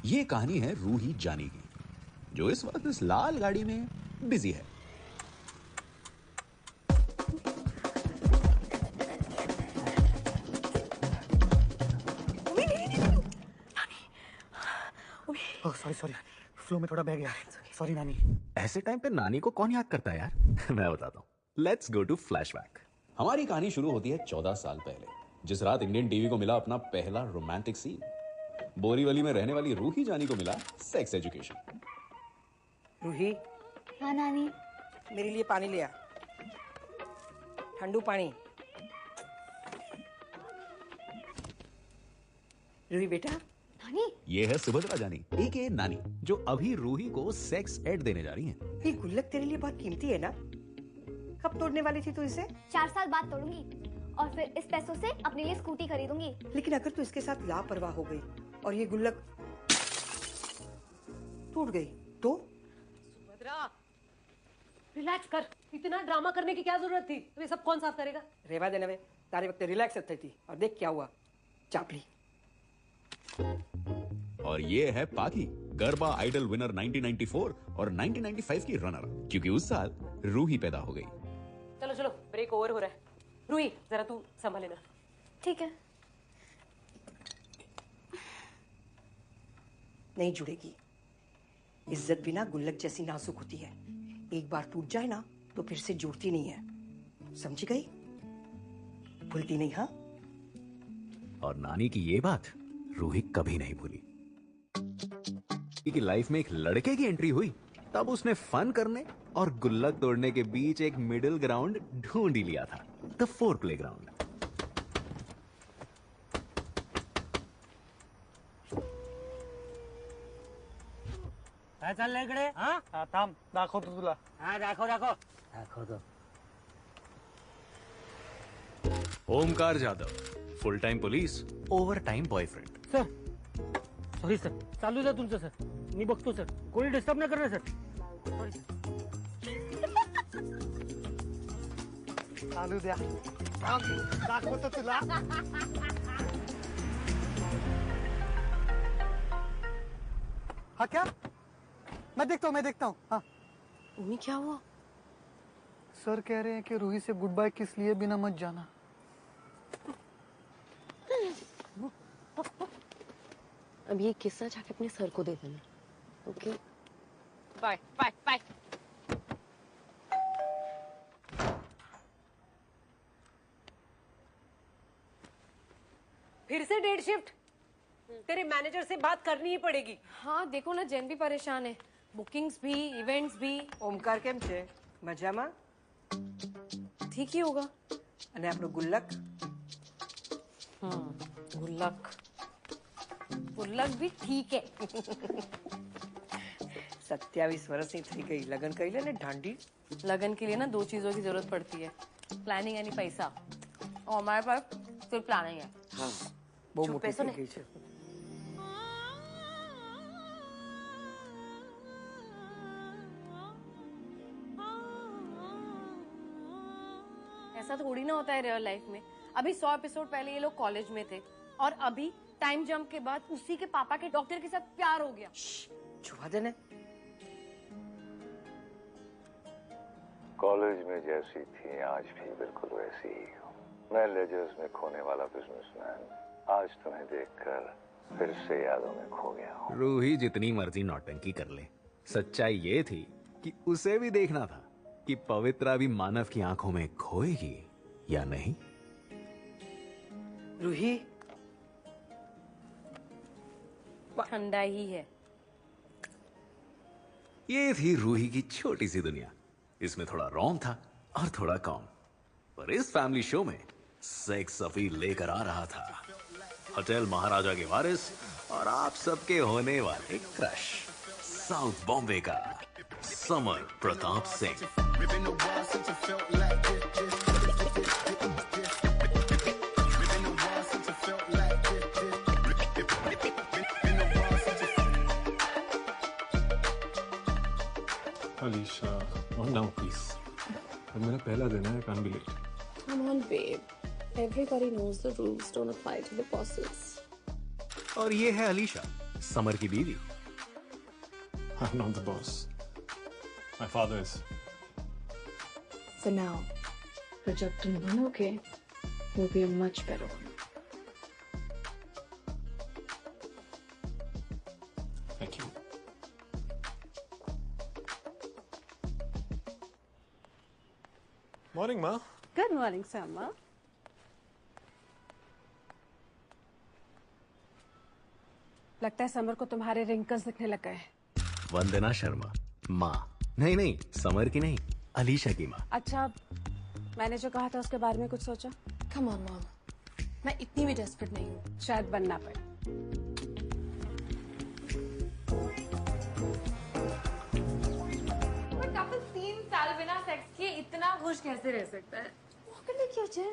ये कहानी है रूही जानी की, जो इस वक्त इस लाल गाड़ी में बिजी है। सॉरी फ्लो में थोड़ा बह गया। सॉरी नानी। ऐसे टाइम पे नानी को कौन याद करता है यार? मैं बताता हूँ। Let's go to flashback. हमारी कहानी शुरू होती है 14 साल पहले, जिस रात इंडियन टीवी को मिला अपना पहला रोमांटिक सीन। बोरीवली में रहने वाली रूही जानी को मिला सेक्स एजुकेशन। रूही। हाँ नानी। मेरे लिए पानी ले आ, ठंडू पानी। रूही बेटा। नानी। ये है सुभद्रा जानी एके नानी, जो अभी रूही को सेक्स एड देने जा रही हैं। ये गुल्लक तेरे लिए बहुत कीमती है ना? कब तोड़ने वाली थी तू इसे? 4 साल बाद तोड़ूंगी और फिर इस पैसों से अपने लिए स्कूटी खरीदूंगी। लेकिन अगर तू इसके साथ लापरवाह हो गई और ये गुल्लक टूट गई तो? सुभद्रा, रिलैक्स कर। इतना ड्रामा करने की क्या जरूरत थी? तो ये सब कौन साफ करेगा? रेवा देने वे तारे वक्त रिलैक्स थी और देख क्या हुआ, चापली। और ये है पाकी, गरबा आइडल विनर 1994 और 1995 की रनर, क्योंकि उस साल रूही पैदा हो गई। चलो चलो, ब्रेक ओवर हो रहा है। रूही, जरा तू संभाल लेना। ठीक है। नहीं जुड़ेगी। इज्जत बिना गुल्लक जैसी नाजुक होती है। एक बार टूट जाए ना तो फिर से जुड़ती नहीं है, समझी गई? भूलती नहीं। हाँ। और नानी की ये बात रूही कभी नहीं भूली। कि लाइफ में एक लड़के की एंट्री हुई, तब उसने फन करने और गुल्लक तोड़ने के बीच एक मिडिल ग्राउंड ढूंढ ही लिया था, द फोर प्लेग्राउंड। काय चाललंय इकडे? हा थांब, दाखवतो तुला. हा दाखव तो. Omkar Jadhav, full time police, over time boyfriend. Sir sorry sir, चालू द्या तुमचं सर, मी बघतो सर, कोणी डिस्टर्ब नाही करणार सर. Sorry sir. चालू द्या, दाखवतो तुला. हाँ क्या? मैं देखता हूँ. हाँ उन्हीं क्या हुआ? सर कह रहे हैं कि रूही से गुड बाय किस लिए बिना मत जाना. अब ये किस्सा जाके अपने सर को दे देना। Okay, bye bye bye. फिर से डेट शिफ्ट? तेरे मैनेजर से बात करनी ही पड़ेगी। हाँ देखो ना, जैन भी परेशान है, बुकिंग्स भी, इवेंट्स भी. ओमकार केम छे? मजामा? ठीक ही होगा. અને આપણો ગુલ્લક? गुल्लक भी ठीक है. 27 વર્ષની થઈ ગઈ, લગન કરી લે ને ઢાંડી. लगन के लिए ना 2 चीजों की जरूरत पड़ती है, प्लानिंग यानी पैसा, और हमारे पास सिर्फ प्लानिंग है. हाँ, બહુ મોટી पैसों થઈ ने. ગई છે. ऐसा थोड़ी ना होता है रियल लाइफ में. अभी 100 एपिसोड पहले ये लोग कॉलेज में थे और अभी टाइम जंप के बाद उसी के पापा के डॉक्टर के साथ प्यार हो गया. छुपा दे ने. कॉलेज में जैसी थी आज भी बिल्कुल वैसी ही हूँ. मैं लेजर्स में खोने वाला बिजनेसमैन आज तुम्हें देखकर फिर से यादों में खो गया हूँ. रूही जितनी मर्जी नौटंकी कर ले, सच्चाई ये थी कि उसे भी देखना था कि पवित्रा भी मानव की आंखों में खोएगी या नहीं. रूही ठंडा ही है. ये थी रूही की छोटी सी दुनिया. इसमें थोड़ा रोम था और थोड़ा कॉम, पर इस फैमिली शो में सेक्स अपील लेकर आ रहा था होटल महाराजा के वारिस और आप सबके होने वाले क्रश, साउथ बॉम्बे का summer Pratap Singh. Alisha, calm down, please. अब मेरा पहला दिन है, I can't be late. Come on, babe. Everybody knows the rules don't apply to the bosses. और ये है अलीशा, समर की बीवी। I'm not the boss. My father is. For now. पर जब तुम बनोगे, you'll be a much better one. Thank you. Morning, Ma. Good morning Sarma. लगता है समर को तुम्हारे रिंकल्स दिखने लग गए। वंदना शर्मा माँ। नहीं, समर की नहीं, अलीशा की माँ। अच्छा, मैंने जो कहा था उसके बारे में कुछ सोचा? कम ऑन मॉम, मैं इतनी भी डेस्परेट नहीं हूँ। शायद बनना पड़े। कपल 3 साल बिना सेक्स किए इतना खुश कैसे रह सकता है? क्यों?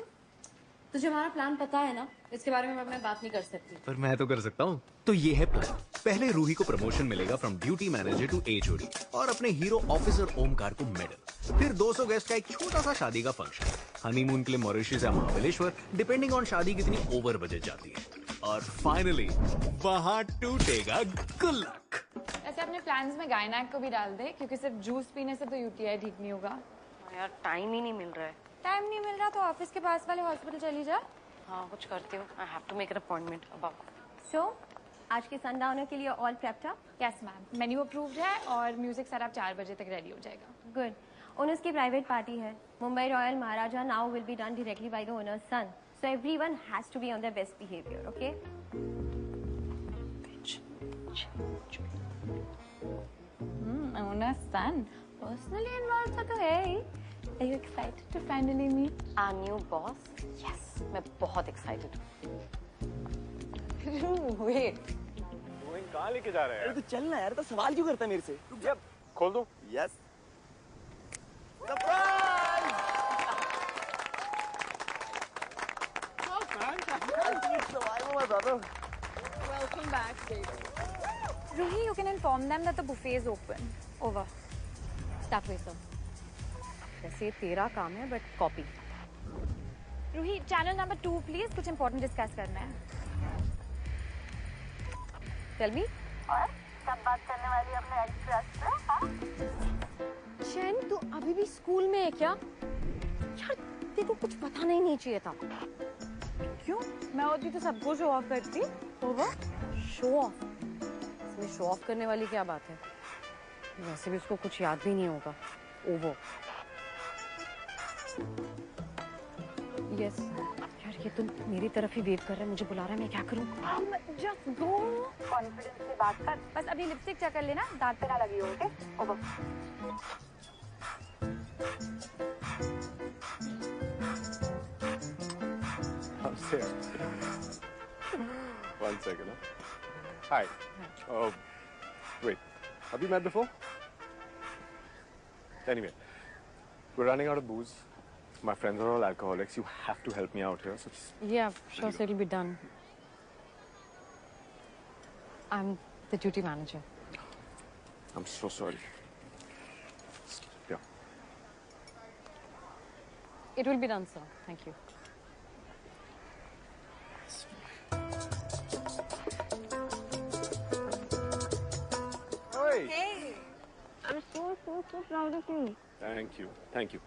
तुझे हमारा प्लान पता है ना, इसके बारे में मैं बात नहीं कर सकती। पर मैं तो कर सकता हूँ। तो ये है प्लान। पहले रूही को प्रमोशन मिलेगा from duty manager to HOD और अपने हीरो ऑफिसर ओमकार को मेडल। फिर 200 गेस्ट का एक छोटा सा शादी का फंक्शन। हनीमून के लिए मॉरिशस या महाबलेश्वर, डिपेंडिंग ऑन शादी कितनी ओवर बजट जाती है। और फाइनली वहां टूटेगा गुल्लक। ऐसे अपने प्लान्स में गायनाक को भी डाल दे, क्योंकि सिर्फ जूस पीने से तो यूटीआई ठीक नहीं होगा। यार टाइम ही नहीं मिल रहा है। टाइम नहीं मिल रहा तो ऑफिस के पास वाले हॉस्पिटल चली जा। हाँ, कुछ करती हूँ। I have to make an appointment about. So आज के सनडाउनर के लिए all prepped up? Yes ma'am, menu approved है और म्यूजिक सर आप 4 बजे तक रेडी हो जाएगा। गुड। ओनर्स की प्राइवेट पार्टी है। Mumbai royal Maharaja now will be done directly by the owners son, so everyone has to be on their best behaviour, okay? Owners son personally involve तो है ही। Are you excited to finally meet our new boss? Yes, मैं बहुत excited हूँ। Wait. Rohin कहाँ लेके जा रहे हैं? अरे तो चल ना यार, तो सवाल क्यों करता है मेरे से? जब खोल दो। Yes. Surprise! Welcome back, baby. Ruhi, you can inform them that the buffet is open. Over. Stop waiting. वैसे तेरा काम है, but copy. Ruhi, channel number 2 please, कुछ इंपॉर्टेंट डिस्कस करना है। Tell me. और कब बात करने वाली अपने एक्स से? चैन, तू अभी भी स्कूल में है क्या? यार, तेरे को कुछ पता नहीं चाहिए था। क्यों? मैं होती तो सबको शो ऑफ करती। ओवर? Show off? इसमें शो ऑफ करने वाली क्या बात है? वैसे भी उसको कुछ याद भी नहीं होगा। ओवर। यस। यार ये तुम मेरी तरफ ही वेव कर रहे हैं, मुझे बुला रहा है, मैं क्या करूं? Just go. कॉन्फिडेंस से बात कर। बस अभी लिपस्टिक चेक कर लेना, दांत पे ना लगी हो, okay? Over. I'm serious. One second. Hi. Wait. Have you met before? Anyway, we're running out of booze. My friends are all alcoholics. You have to help me out here. So just... Yeah, sure, so it'll be done. I'm the duty manager. I'm so sorry. Yeah. It will be done, sir. Thank you. Hey. I'm so proud of you. Thank you. Thank you.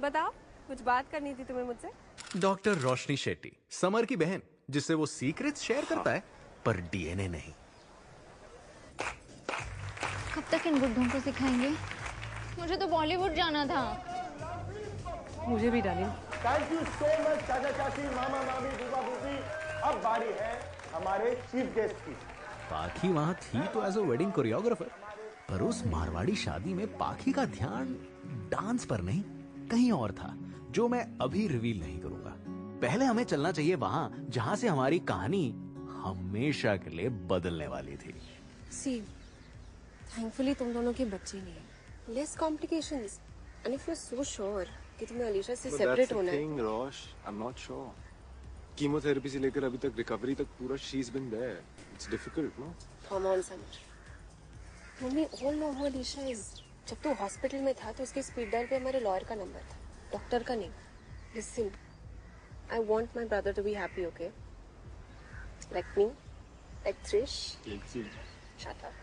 बताओ, कुछ बात करनी थी तुम्हें मुझसे? Doctor रोशनी Shetty, summer की बहन, जिससे वो सीक्रेट्स शेयर करता है, पर डीएनए नहीं। कब तक इन बुड्ढों को सिखाएंगे? मुझे तो बॉलीवुड जाना था। मुझे भी डाली। थैंक यू सो मच चाचा चाची, मामा मामी, बुआ बुबी। अब बारी है हमारे चीफ गेस्ट की। पाखी वहां थी तो एज अ वेडिंग कोरियोग्राफर, पर उस मारवाड़ी शादी में पाखी का ध्यान डांस पर नहीं, कहीं और था, जो मैं अभी रिवील नहीं करूंगा। पहले हमें चलना चाहिए वहां जहां से हमारी कहानी हमेशा के लिए बदलने वाली थी। सी, थैंकफुली तुम दोनों के बच्चे नहीं हैं। Less complications. And if you are so sure कि तुम्हें अलीशा से सेपरेट होना है। Rosh, I am not sure. Chemotherapy से लेकर अभी तक रिकवरी तक पूरा she is been there. It's difficult, no? Come on Samar. Mummy all know who Alisha is. जब तू हॉस्पिटल में था तो उसके स्पीड डायल पे हमारे लॉयर का नंबर था, डॉक्टर का नहीं। Listen, I want my brother to be happy, okay? Like me, actress shut up.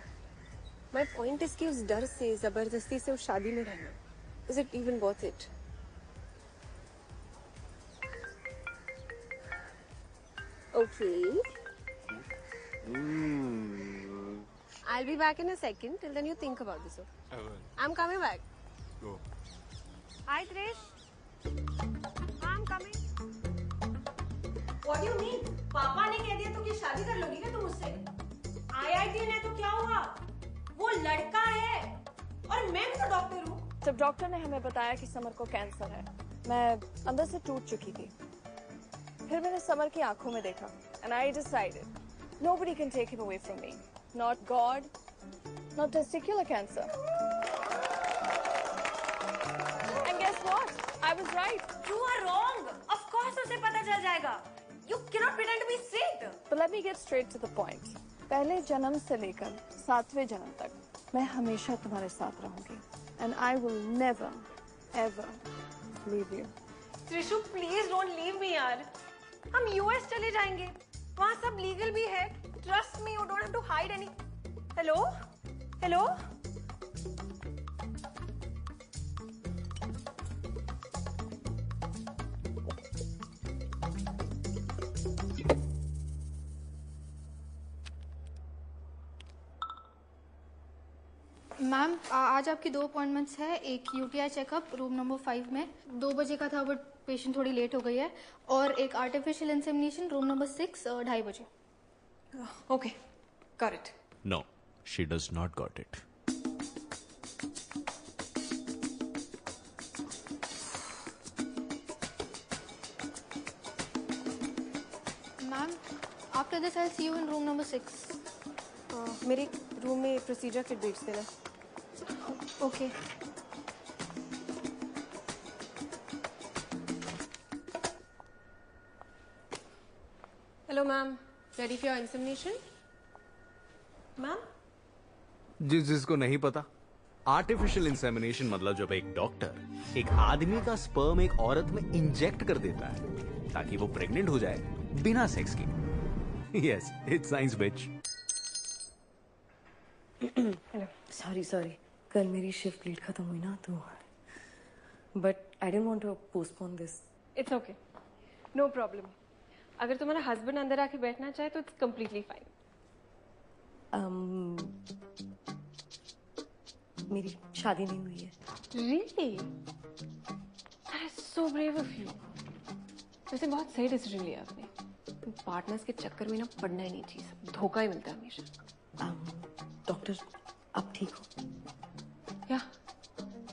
My point is कि उस डर से जबरदस्ती से उस शादी में रहना, is it even worth it? Okay, I'll be back in a second. Till then you think about this. I'm coming back. Go. Hi Trish. I'm coming. What do you mean? पापा ने कह दिया तो कि शादी कर लोगी क्या तुम मुझसे? IIT ने तो क्या हुआ? वो लड़का है और मैं भी तो डॉक्टर हूँ। जब डॉक्टर ने हमें बताया कि समर को कैंसर है, मैं अंदर से टूट चुकी थी। फिर मैंने समर की आंखों में देखा and I decided nobody can take him away from me. Not God, not testicular cancer. And guess what? I was right. You are wrong. Of course उसे पता चल जाएगा. You cannot pretend to be straight. But let me get straight to the point. पहले जन्म से लेकर 7वें जन्म तक मैं हमेशा तुम्हारे साथ रहूंगी. And I will never, ever leave you. Trishu, please don't leave me यार. हम US चले जाएंगे. वहाँ सब लीगल भी है. Trust me, you don't have to hide any. Hello? Hello? Ma'am, आज आपकी 2 अपॉइंटमेंट्स है। एक यूटीआई चेकअप रूम नंबर 5 में 2 बजे का था, बट पेशेंट थोड़ी लेट हो गई है। और एक आर्टिफिशियल इंसेमिनेशन रूम नंबर 6 2:30 बजे। Okay, got it. No, she does not got it. Ma'am, after this I see you in room number 6। मेरे रूम में प्रोसीजर किट भेज देना। Okay. Hello ma'am, ready for your insemination? Ma'am? जिसको नहीं पता, artificial insemination मतलब जब एक डॉक्टर एक आदमी का स्पर्म एक औरत में इंजेक्ट कर देता है ताकि वो प्रेग्नेंट हो जाए बिना सेक्स के। Yes, it's science bitch. Sorry कल मेरी शिफ्ट लेट खत्म हुई ना, तो but I don't want to postpone this. It's okay, no problem. अगर तुम्हारा हस्बैंड अंदर आके बैठना चाहे तो इट्स कम्प्लीटली फाइन। मेरी शादी नहीं हुई है। Really? That is so brave of you. वैसे बहुत सही डिसीजन लिया आपने। पार्टनर्स के चक्कर में ना पड़ना ही नहीं चाहिए, धोखा ही मिलता है हमेशा। डॉक्टर, आप ठीक हो?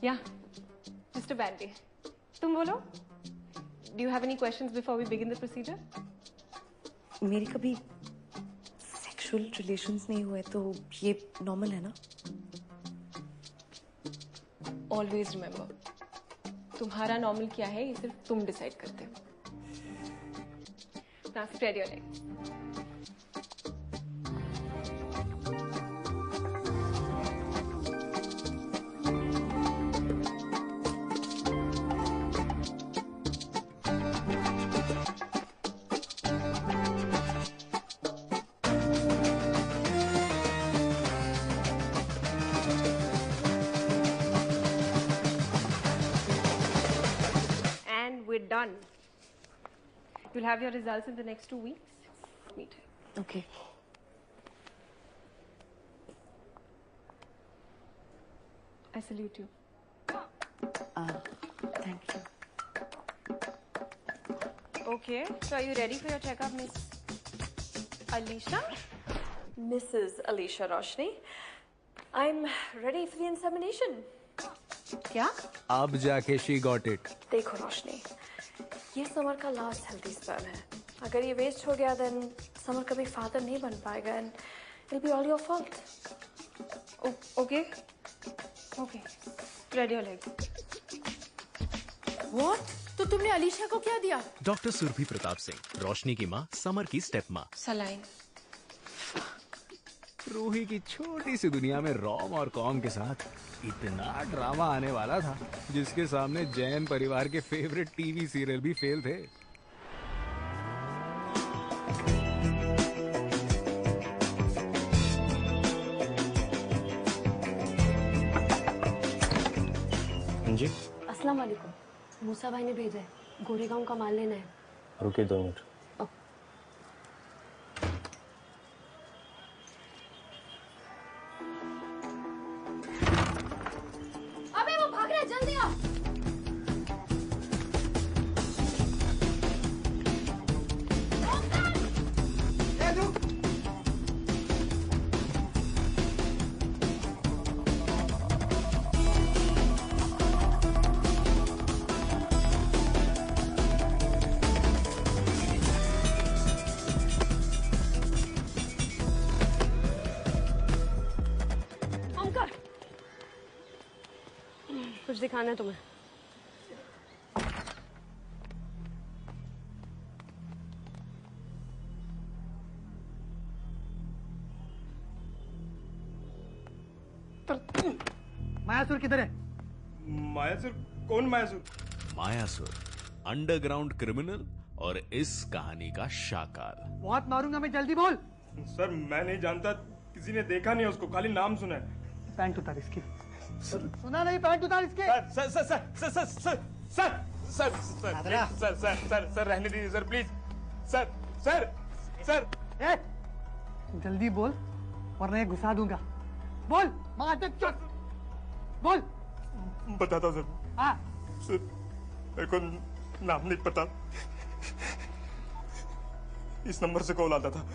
या मिस्टर बैंडी, तुम बोलो। Do you have any questions before we begin the procedure? मेरी कभी सेक्सुअल रिलेशंस नहीं हुए, तो ये नॉर्मल है ना? ऑलवेज रिमेंबर, तुम्हारा नॉर्मल क्या है ये सिर्फ तुम डिसाइड करते हो। Now spread your legs. Done. You'll have your results in the next 2 weeks. Meet her. Okay. I salute you. Thank you. Okay, so are you ready for your checkup, Miss Alisha? Mrs. Alisha Roshni, I'm ready for the insemination. क्या? अब जाके she got it. देखो रोशनी, ये summer का last healthy sperm है। अगर ये waste हो गया देन समर कभी फादर नहीं बन पाएगा and it be all your fault. Okay okay, spread your legs. What? तो तुमने अलीशा को क्या दिया? डॉक्टर सुरभि प्रताप सिंह, रोशनी की माँ, समर की स्टेप माँ। सलाइन। रूही की छोटी सी दुनिया में रॉम और कॉम के साथ इतना ड्रामा आने वाला था जिसके सामने जैन परिवार के फेवरेट टीवी सीरियल भी फेल थे। अस्सलाम वालेकुम। मूसा भाई ने भेजा है, गोरेगांव का माल लेना है। रुकिए 2 मिनट। अबे वो भाग रहा है, जल्दी आओ। कुछ दिखाना है तुम्हें? मायासुर किधर है? मायासुर? कौन मायासुर? मायासुर अंडरग्राउंड क्रिमिनल और इस कहानी का शाकार। बहुत मारूंगा मैं, जल्दी बोल। सर मैं नहीं जानता, किसी ने देखा नहीं उसको, खाली नाम सुना है। पैंट उतार इसकी। सुना नहीं? पैंट उतार इसके। Sir sir sir sir sir sir sir sir sir sir sir sir रहने दीजिए sir please. Sir sir sir जल्दी बोल वरना ये घुसा दूंगा। बोल माते चुप। बोल। बताता हूँ सर। हाँ सर मेरे को नाम नहीं पता, इस नंबर से कॉल आता था।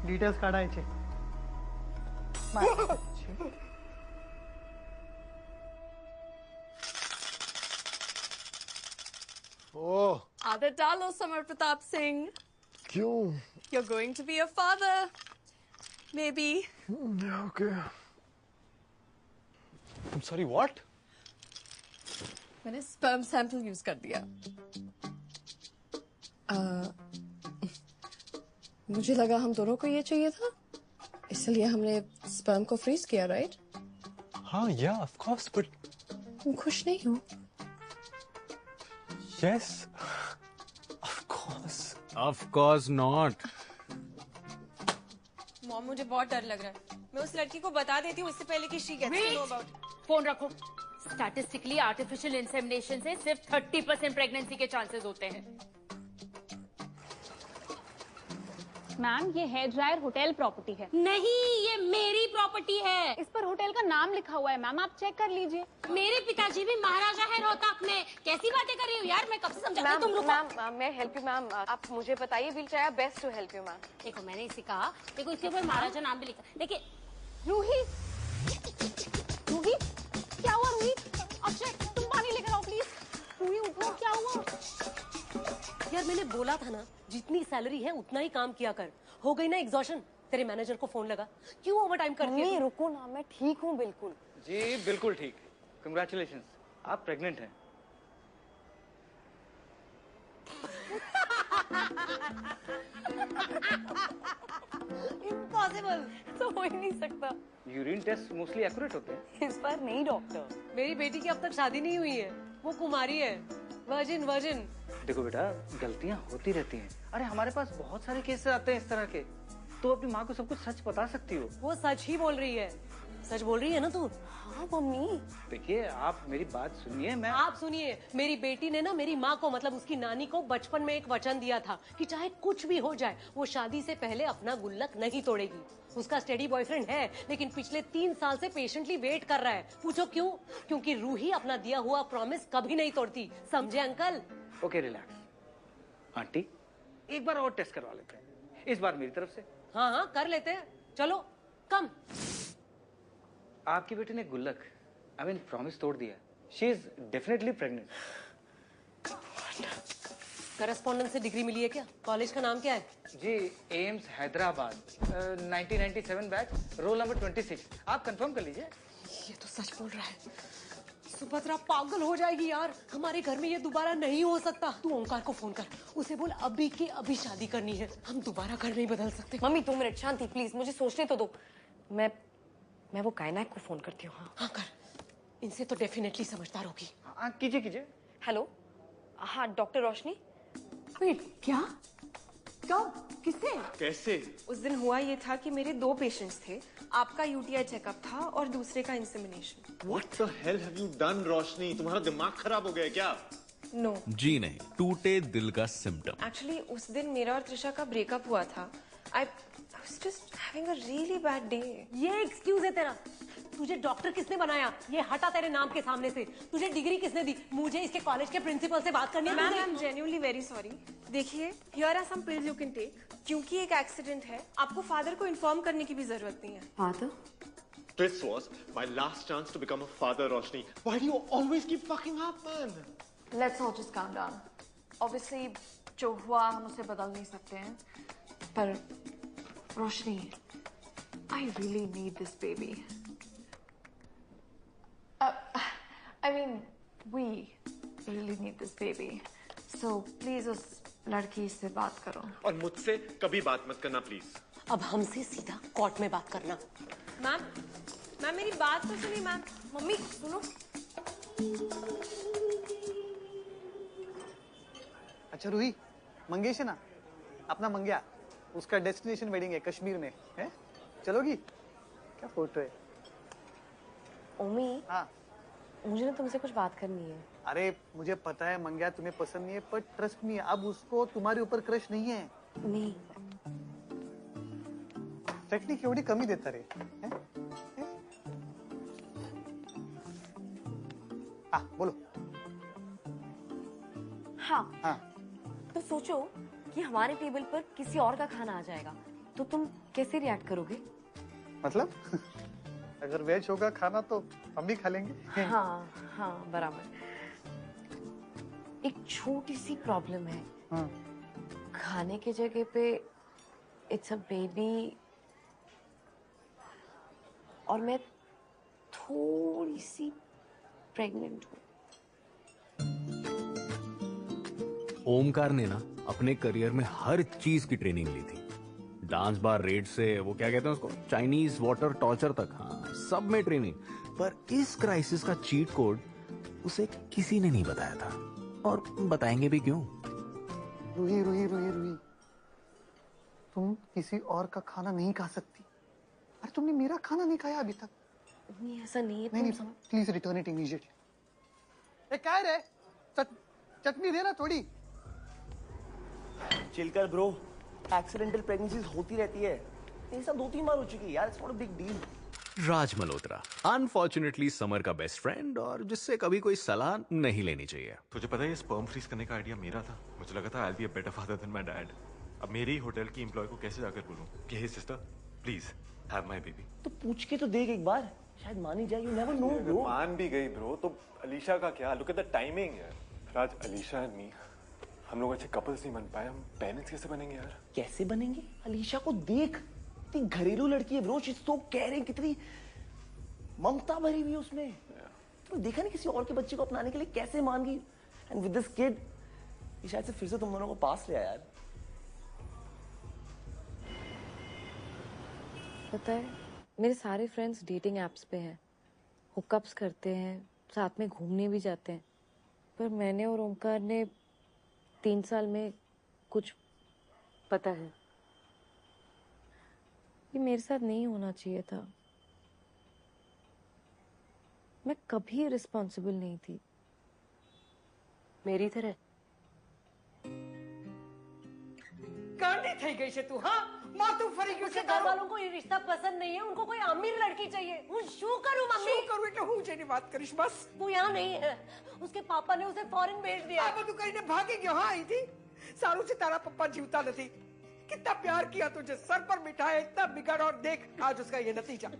डिटेल्स काढायचे। ओह आदत डालो समर प्रताप सिंह। क्यों? You're going to be a father, maybe. Okay. I'm sorry, what? मैंने स्पर्म सैंपल यूज कर दिया। मुझे लगा हम दोनों को ये चाहिए था, इसलिए हमने स्पर्म को फ्रीज किया, राइट? हाँ, yeah, of course, but तुम खुश नहीं हो? yes, of course. Of course not. Mom मुझे बहुत डर लग रहा है, मैं उस लड़की को बता देती हूँ इससे पहले कि she gets to know about. Phone रखो। स्टैटिस्टिकली आर्टिफिशियल इंसेमिनेशन से सिर्फ 30% प्रेगनेंसी के चांसेस होते हैं। मैम ये हेयर ड्रायर होटल प्रॉपर्टी है। नहीं, ये मेरी प्रॉपर्टी है। इस पर होटल का नाम लिखा हुआ है मैम, आप चेक कर लीजिए। मेरे पिताजी भी महाराजा है रोहतक में। कैसी बातें कर रही हो यार, मैं कब से समझा रही हूं, तुम रुको। मैम मैं हेल्प यू मैम, आप मुझे बताइए, will try best to help you ma'am. देखो मैंने इसे कहा, देखो इसके ऊपर महाराजा नाम भी लिखा। देखिए रूही, रूही क्या हुआ? रूही अक्षय तुम पानी लेकर आओ प्लीज। रूही उठो, क्या हुआ? यार मैंने बोला था ना, जितनी सैलरी है उतना ही काम किया कर। हो गई ना एग्जॉशन? तेरे मैनेजर को फोन लगा, क्यों ओवर टाइम करती है? रुको ना, मैं ठीक हूँ बिल्कुल। जी बिल्कुल ठीक। कंग्रेचुलेशन, आप प्रेग्नेंट हैं। इम्पॉसिबल, तो हो ही नहीं सकता। यूरिन टेस्ट मोस्टली एक्यूरेट होते हैं। इस बार नहीं डॉक्टर। मेरी बेटी की अब तक शादी नहीं हुई है, वो कुमारी है, वर्जिन वर्जिन। देखो बेटा, गलतियां होती रहती हैं। अरे हमारे पास बहुत सारे केसेस आते हैं इस तरह के, तो अपनी माँ को सब कुछ सच बता सकती हो। वो सच ही बोल रही है। सच बोल रही है ना तू? हाँ मम्मी। देखिए आप मेरी बात सुनिए। मैं आप सुनिए, मेरी बेटी ने ना मेरी माँ को, मतलब उसकी नानी को, बचपन में एक वचन दिया था कि चाहे कुछ भी हो जाए वो शादी से पहले अपना गुल्लक नहीं तोड़ेगी। उसका स्टेडी बॉयफ्रेंड है, लेकिन पिछले 3 साल से पेशेंटली वेट कर रहा है। पूछो क्यों? क्योंकि रूही अपना दिया हुआ प्रॉमिस कभी नहीं तोड़ती, समझे अंकल? Okay relax. आंटी एक बार और टेस्ट करवा लेते हैं, इस बार मेरी तरफ से। हाँ हाँ कर लेते हैं, चलो कम। आपकी बेटी ने गुल्लक, आई मीन प्रॉमिस तोड़ दिया। She is definitely pregnant. Correspondence से डिग्री मिली है क्या? कॉलेज का नाम क्या है? जी AIIMS Hyderabad, 1997 batch, roll number 26। आप कंफर्म कर लीजिए। ये तो सच बोल रहा है। सुभद्रा पागल हो जाएगी यार, हमारे घर में ये दोबारा नहीं हो सकता। तू ओंकार को फोन कर, उसे बोल अभी के अभी शादी करनी है, हम दोबारा घर नहीं बदल सकते। मम्मी 2 मिनट शांति प्लीज, मुझे सोचने तो दो। मैं वो कायनात को फोन करती हूँ। हाँ कर, इनसे तो डेफिनेटली समझदार होगी। हाँ कीजिए कीजिए। हेलो, हाँ डॉक्टर रोशनी। वेट, क्या? कब? किससे? कैसे? उस दिन हुआ ये था कि मेरे 2 पेशेंट्स थे। आपका यूटीआई चेकअप था और दूसरे का insemination. What the hell have you done, रोशनी? तुम्हारा दिमाग खराब हो गया क्या? नो। जी नहीं, टूटे दिल का सिम्टम। एक्चुअली उस दिन मेरा और त्रिशा का ब्रेकअप हुआ था। I was just having a really bad day. ये एक्सक्यूज है तेरा? तुझे डॉक्टर किसने बनाया? ये हटा तेरे नाम के सामने से। तुझे डिग्री किसने दी? मुझे इसके कॉलेज के प्रिंसिपल से बात करनी है। Ma'am, I am genuinely very sorry. देखिए, here are some pills you can take. क्योंकि एक एक्सीडेंट है, आपको फादर को इन्फॉर्म करने की भी जरूरत नहीं है। Father? This was my last chance to become a father, Roshni. Why do you always keep fucking up, man? Let's all just calm down. Obviously, जो हुआ हम उसे बदल नहीं सकते हैं, पर रोशनी, I really need this baby. I mean, we really need this baby. So please उस लड़की से बात करो। और मुझसे कभी बात मत करना, प्लीज। अब हमसे सीधा कोर्ट में बात करना। मैम मेरी बात तो सुनिए मैम। मम्मी सुनो। अच्छा रूही, मंगेश है ना, अपना मंग्या, उसका डेस्टिनेशन वेडिंग है कश्मीर में, है? चलोगी? क्या फोटो है? ओमी, हाँ, मुझे ना तुमसे कुछ बात करनी है। अरे मुझे पता है मंग्या तुम्हें पसंद नहीं है, पर ट्रस्ट नहीं है, अब उसको तुम्हारे ऊपर क्रश नहीं है। नहीं। टेक्निक एवढी कमी देता रे, हैं? हाँ, बोलो। हाँ। तो सोचो कि हमारे टेबल पर किसी और का खाना आ जाएगा, तो तुम कैसे रिएक्ट करोगे? मतलब अगर वेज होगा खाना तो हम भी खा लेंगे। हाँ, बराबर। एक छोटी सी प्रॉब्लम है। हाँ। खाने की जगह पे इट्स अ बेबी, और मैं थोड़ी सी प्रेग्नेंट हूँ। ओमकार ने ना अपने करियर में हर चीज की ट्रेनिंग ली थी, डांस बार रेड से वो क्या कहते हैं उसको, चाइनीज वाटर टॉर्चर तक, हाँ सब में ट्रेनिंग। पर इस क्राइसिस का चीट कोड उसे किसी ने नहीं बताया था, और बताएंगे भी क्यों। रूही रूही रूही रूही, तुम किसी और का खाना नहीं खा सकती। अरे तुमने मेरा खाना नहीं खाया अभी तक। नहीं ऐसा नहीं है। नहीं, प्लीज रिटर्न इट इमीडिएटली। क्या रे, चटनी देना थोड़ी। चिल कर ब्रो, एक्सीडेंटल प्रेगनेंसीज होती रहती है, ये सब 2-3 बार हो चुकी है यार, it's not a big deal. Raj Malhotra, unfortunately summer का बेस्ट फ्रेंड, और जिससे कभी कोई सलाह नहीं लेनी चाहिए। तुझे पता है ये स्पर्म फ्रीज करने का आइडिया मेरा था। मुझे लगा था I will be a better father than my dad. अब मेरे ही होटल की एम्प्लॉय को कैसे जाकर बोलूं कि hey sister please have my baby. तो पूछ के तो देख एक बार, शायद मान ही जाए। You never know bro. मान भी गई ब्रो, तो अलीशा का क्या? लुक एट द टाइमिंग यार। राज, अलीशा एंड मी, हम लोग अच्छे कपल्स नहीं बन पाए, हम पेरेंट्स कैसे बनेंगे यार? कैसे बनेंगे? अलीशा को देख, इतनी घरेलू लड़की है bro, she is so caring, कितनी ममता भरी हुई है उसमें। तो देखा नहीं किसी और के बच्चे को अपनाने के लिए कैसे मान गई। एंड विद दिस किड, ये शायद से फिर से तुम दोनों को पास ले आया यार। पता है, मेरे सारे फ्रेंड्स डेटिंग एप्स पे हैं, हुकअप्स करते हैं, साथ में घूमने भी जाते हैं, पर मैंने और ओमकार ने 3 साल में कुछ, पता है, ये मेरे साथ नहीं होना चाहिए था। मैं कभी रिस्पॉन्सिबल नहीं थी। मेरी तरह कांडी થઈ ગઈ છે તું, हाँ? माथું ફરી ગયું છે घर वालों को ये रिश्ता पसंद नहीं है, उनको कोई अमीर लड़की चाहिए। હું શું કરું મમ્મી? શું કરું એટલે હું જેની વાત કરીશ બસ। वो यहाँ नहीं है, उसके पापा ने उसे फॉरेन भेज दिया। આ બધું કરીને ભાગી ગયો, हाँ અહીંથી? सारू से तारा पप्पा जीवता नहीं। कितना प्यार किया तुझे, सर पर बिठाया, इतना बिगड़, और देख आज उसका ये नतीजा।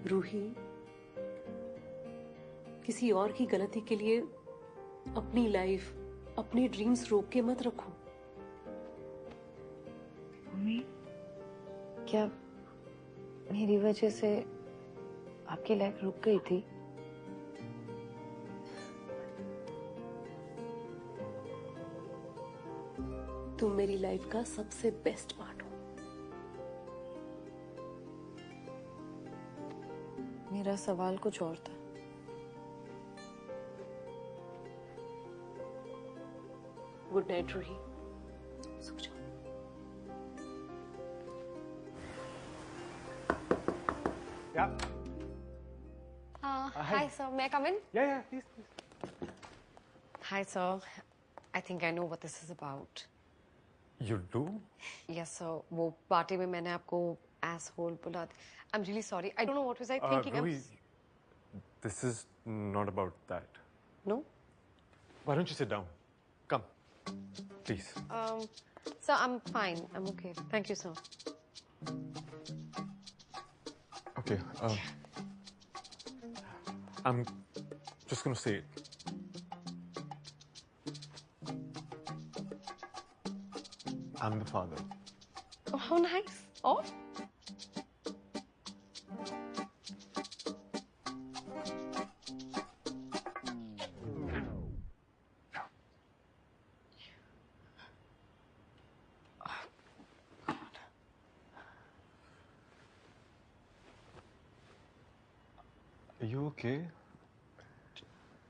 रूही, किसी और की गलती के लिए अपनी लाइफ, अपनी ड्रीम्स रोक के मत रखो। मम्मी, क्या मेरी वजह से आपकी लाइफ रुक गई थी? तुम मेरी लाइफ का सबसे बेस्ट पार्ट हो। मेरा सवाल कुछ और था। गुड नाइट रूही, सो जाओ। Yeah. Hi, sir. May I come in? Yeah, please. Hi, sir. I think I know what this is about. You do? Yes, sir. वो पार्टी में मैंने आपको asshole बोला था. I'm really sorry. I don't know what was I thinking. Ruhi, this is not about that. No? Why don't you sit down? Come, please. Sir, I'm fine. I'm okay. Thank you, sir. Okay. I'm just gonna say it. I'm the father. Oh, how nice. Oh? Are you okay?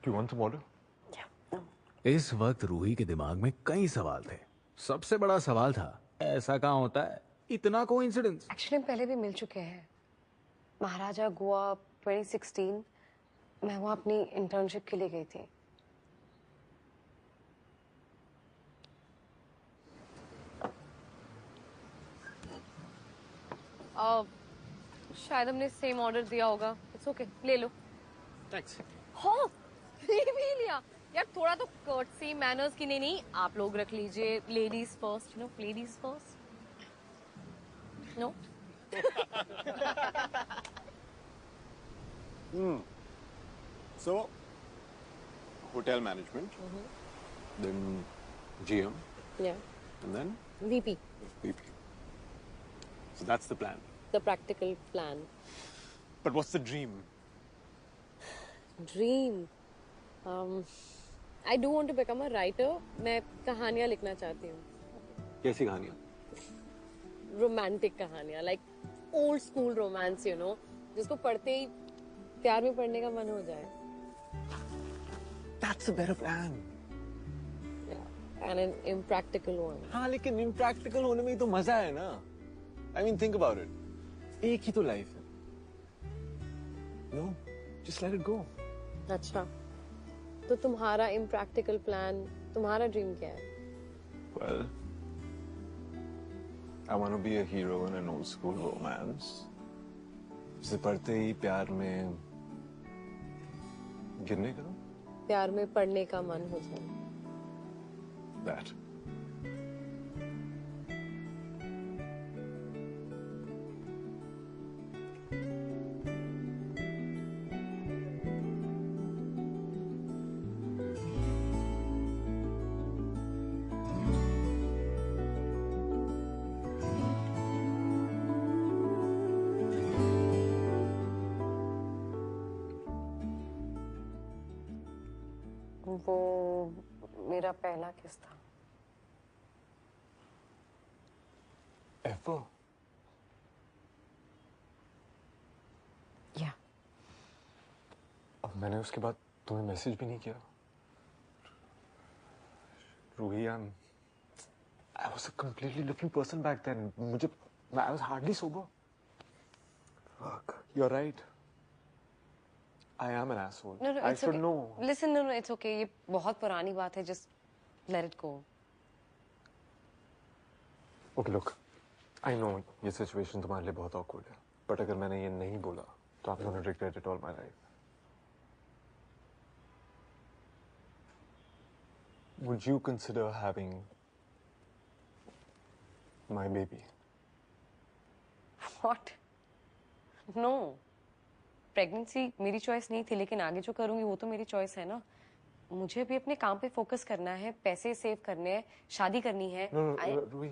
Do you want some water? इस वक्त रूही के दिमाग में कई सवाल थे। सबसे बड़ा सवाल था, ऐसा कहाँ होता है इतना कोइंसिडेंस? एक्चुअली हम पहले भी मिल चुके हैं। महाराजा गोवा 2016 मैं वहाँ अपनी इंटर्नशिप के लिए गई थी। शायद हमने सेम ऑर्डर दिया होगा। इट्स ओके, ले लो। थैंक्स। हाँ, ये भी लिया। यार थोड़ा तो कर्टसी मैनर्स की नहीं, आप लोग रख लीजिए। Ladies first, you know, ladies first. No? So, hotel management, then GM, Yeah. and then VP. VP. So that's the plan. The practical plan. But what's the dream? Dream. I do want to become a writer. मैं कहानियाँ लिखना चाहती हूँ। कैसी कहानियाँ? Romantic कहानियाँ, like old school romance, you know, जिसको पढ़ते ही प्यार में पढ़ने का मन हो जाए। That's a better plan. Yeah, and an impractical one. हाँ, लेकिन impractical होने में ही तो मजा है ना? I mean, think about it. एक ही तो लाइफ है। No, just let it go. अच्छा, तो तुम्हारा impractical plan, तुम्हारा ड्रीम क्या है? Well, I want to be a hero in an old school romance. जिसे पढ़ते ही प्यार में गिरने का? प्यार में पढ़ने का मन हो जाए। That. वो मेरा पहला किस था। Ever? Yeah. अब मैंने उसके बाद तुम्हें मैसेज भी नहीं किया। Ruhi, I was a completely different person back then. I was hardly sober. Fuck. You're right. I am an asshole. No, I it's should okay. know. Listen, no, it's okay. ये बहुत पुरानी बात है. Just let it go. Okay, look. I know ये situation तुम्हारे लिए बहुत awkward है. But अगर मैंने ये नहीं बोला, तो I'm gonna regret it all my life. Would you consider having my baby? What? No. Pregnancy मेरी चॉइस नहीं थी, लेकिन आगे जो करूंगी वो तो मेरी चॉइस है ना। मुझे भी अपने काम पे फोकस करना है, पैसे सेव करने हैं, शादी करनी है। No, Ruhi.